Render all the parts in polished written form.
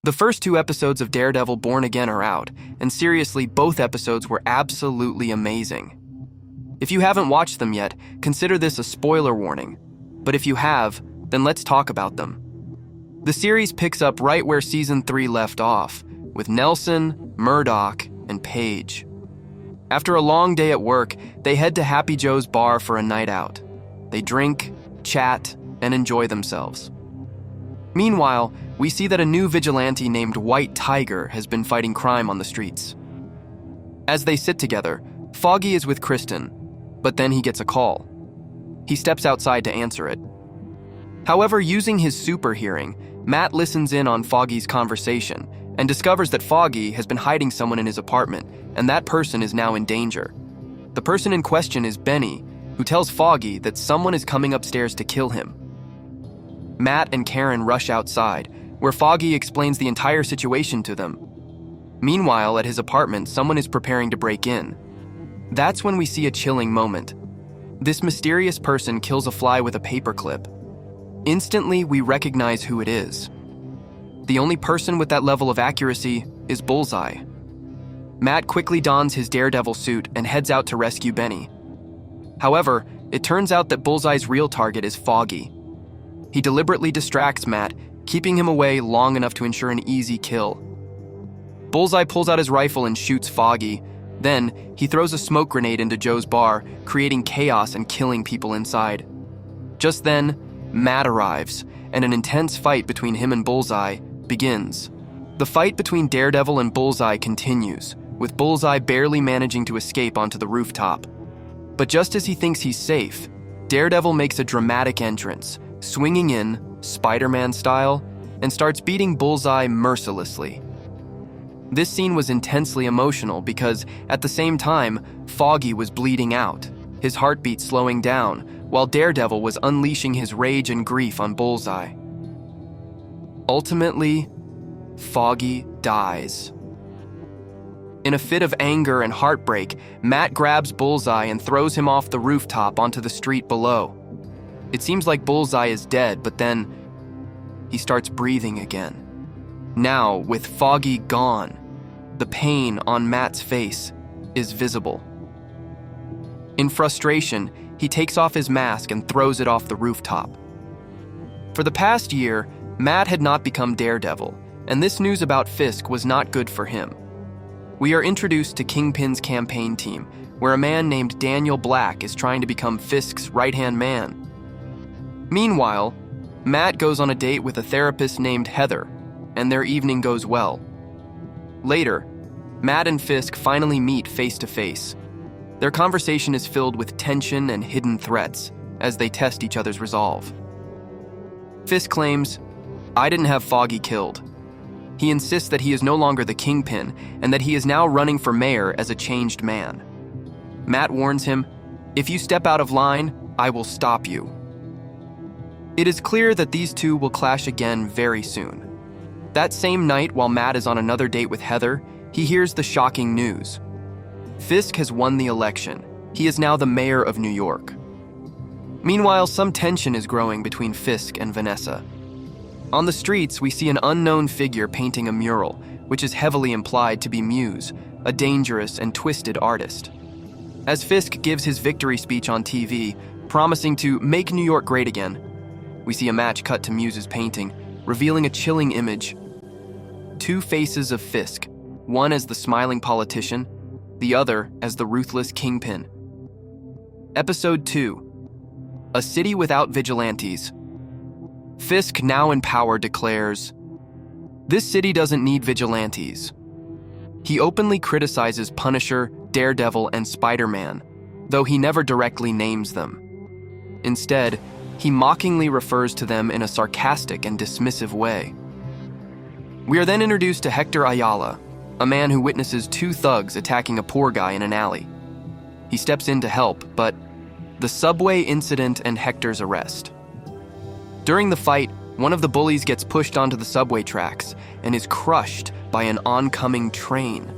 The first two episodes of Daredevil Born Again are out, and seriously, both episodes were absolutely amazing. If you haven't watched them yet, consider this a spoiler warning. But if you have, then let's talk about them. The series picks up right where Season 3 left off, with Nelson, Murdock, and Paige. After a long day at work, they head to Happy Joe's bar for a night out. They drink, chat, and enjoy themselves. Meanwhile, we see that a new vigilante named White Tiger has been fighting crime on the streets. As they sit together, Foggy is with Kristen, but then he gets a call. He steps outside to answer it. However, using his super hearing, Matt listens in on Foggy's conversation and discovers that Foggy has been hiding someone in his apartment, and that person is now in danger. The person in question is Benny, who tells Foggy that someone is coming upstairs to kill him. Matt and Karen rush outside, where Foggy explains the entire situation to them. Meanwhile, at his apartment, someone is preparing to break in. That's when we see a chilling moment. This mysterious person kills a fly with a paperclip. Instantly, we recognize who it is. The only person with that level of accuracy is Bullseye. Matt quickly dons his Daredevil suit and heads out to rescue Benny. However, it turns out that Bullseye's real target is Foggy. He deliberately distracts Matt, keeping him away long enough to ensure an easy kill. Bullseye pulls out his rifle and shoots Foggy. Then, he throws a smoke grenade into Joe's bar, creating chaos and killing people inside. Just then, Matt arrives, and an intense fight between him and Bullseye begins. The fight between Daredevil and Bullseye continues, with Bullseye barely managing to escape onto the rooftop. But just as he thinks he's safe, Daredevil makes a dramatic entrance, swinging in, Spider-Man style, and starts beating Bullseye mercilessly. This scene was intensely emotional because, at the same time, Foggy was bleeding out, his heartbeat slowing down, while Daredevil was unleashing his rage and grief on Bullseye. Ultimately, Foggy dies. In a fit of anger and heartbreak, Matt grabs Bullseye and throws him off the rooftop onto the street below. It seems like Bullseye is dead, but then he starts breathing again. Now, with Foggy gone, the pain on Matt's face is visible. In frustration, he takes off his mask and throws it off the rooftop. For the past year, Matt had not become Daredevil, and this news about Fisk was not good for him. We are introduced to Kingpin's campaign team, where a man named Daniel Black is trying to become Fisk's right-hand man. Meanwhile, Matt goes on a date with a therapist named Heather, and their evening goes well. Later, Matt and Fisk finally meet face to face. Their conversation is filled with tension and hidden threats as they test each other's resolve. Fisk claims, "I didn't have Foggy killed." He insists that he is no longer the Kingpin and that he is now running for mayor as a changed man. Matt warns him, "If you step out of line, I will stop you." It is clear that these two will clash again very soon. That same night, while Matt is on another date with Heather, he hears the shocking news. Fisk has won the election. He is now the mayor of New York. Meanwhile, some tension is growing between Fisk and Vanessa. On the streets, we see an unknown figure painting a mural, which is heavily implied to be Muse, a dangerous and twisted artist. As Fisk gives his victory speech on TV, promising to make New York great again, we see a match cut to Muse's painting, revealing a chilling image. Two faces of Fisk, one as the smiling politician, the other as the ruthless Kingpin. Episode 2. A City Without Vigilantes. Fisk, now in power, declares, "This city doesn't need vigilantes." He openly criticizes Punisher, Daredevil, and Spider-Man, though he never directly names them. Instead, he mockingly refers to them in a sarcastic and dismissive way. We are then introduced to Hector Ayala, a man who witnesses two thugs attacking a poor guy in an alley. He steps in to help, but the subway incident and Hector's arrest. During the fight, one of the bullies gets pushed onto the subway tracks and is crushed by an oncoming train.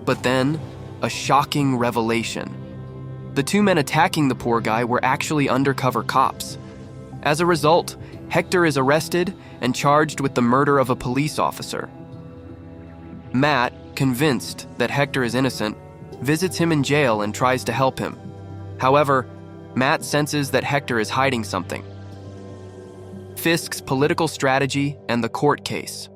But then, a shocking revelation. The two men attacking the poor guy were actually undercover cops. As a result, Hector is arrested and charged with the murder of a police officer. Matt, convinced that Hector is innocent, visits him in jail and tries to help him. However, Matt senses that Hector is hiding something. Fisk's political strategy and the court case.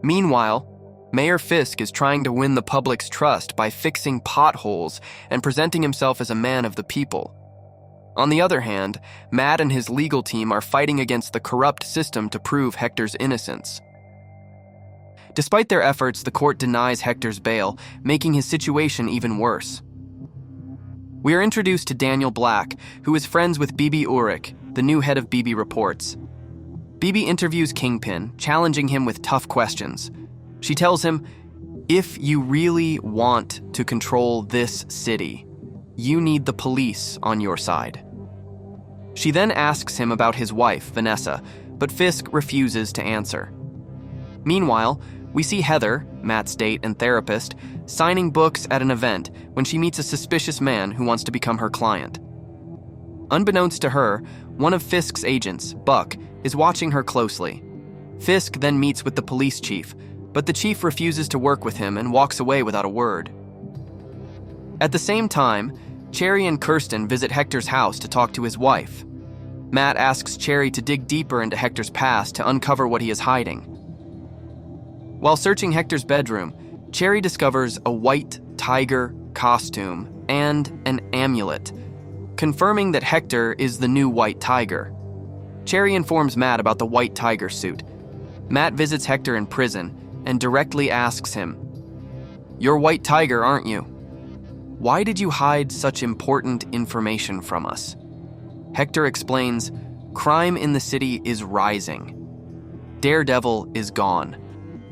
Meanwhile, Mayor Fisk is trying to win the public's trust by fixing potholes and presenting himself as a man of the people. On the other hand, Matt and his legal team are fighting against the corrupt system to prove Hector's innocence. Despite their efforts, the court denies Hector's bail, making his situation even worse. We are introduced to Daniel Black, who is friends with Bibi Urich, the new head of Bibi Reports. Bibi interviews Kingpin, challenging him with tough questions. She tells him, "If you really want to control this city, you need the police on your side." She then asks him about his wife, Vanessa, but Fisk refuses to answer. Meanwhile, we see Heather, Matt's date and therapist, signing books at an event when she meets a suspicious man who wants to become her client. Unbeknownst to her, one of Fisk's agents, Buck, is watching her closely. Fisk then meets with the police chief, but the chief refuses to work with him and walks away without a word. At the same time, Cherry and Kirsten visit Hector's house to talk to his wife. Matt asks Cherry to dig deeper into Hector's past to uncover what he is hiding. While searching Hector's bedroom, Cherry discovers a white tiger costume and an amulet, confirming that Hector is the new white tiger. Cherry informs Matt about the white tiger suit. Matt visits Hector in prison and directly asks him, "You're White Tiger, aren't you? Why did you hide such important information from us?" Hector explains, "Crime in the city is rising. Daredevil is gone.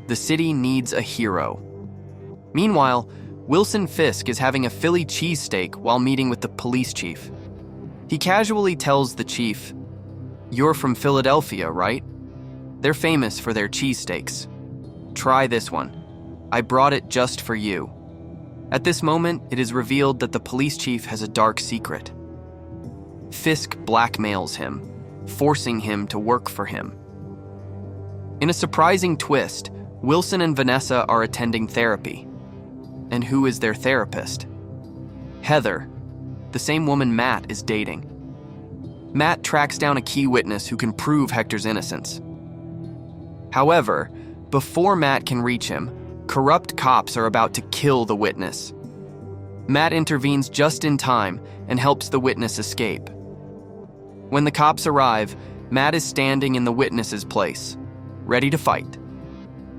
The city needs a hero." Meanwhile, Wilson Fisk is having a Philly cheesesteak while meeting with the police chief. He casually tells the chief, "You're from Philadelphia, right? They're famous for their cheesesteaks. Try this one. I brought it just for you." At this moment, it is revealed that the police chief has a dark secret. Fisk blackmails him, forcing him to work for him. In a surprising twist, Wilson and Vanessa are attending therapy. And who is their therapist? Heather, the same woman Matt is dating. Matt tracks down a key witness who can prove Hector's innocence. However, before Matt can reach him, corrupt cops are about to kill the witness. Matt intervenes just in time and helps the witness escape. When the cops arrive, Matt is standing in the witness's place, ready to fight.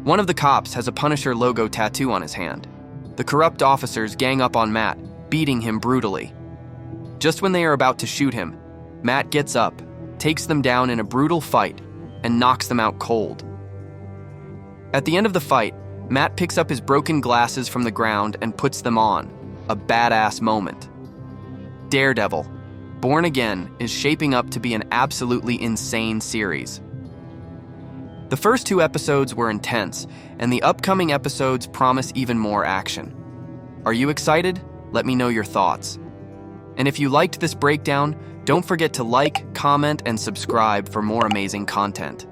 One of the cops has a Punisher logo tattoo on his hand. The corrupt officers gang up on Matt, beating him brutally. Just when they are about to shoot him, Matt gets up, takes them down in a brutal fight, and knocks them out cold. At the end of the fight, Matt picks up his broken glasses from the ground and puts them on, a badass moment. Daredevil, Born Again, is shaping up to be an absolutely insane series. The first 2 episodes were intense, and the upcoming episodes promise even more action. Are you excited? Let me know your thoughts. And if you liked this breakdown, don't forget to like, comment, and subscribe for more amazing content.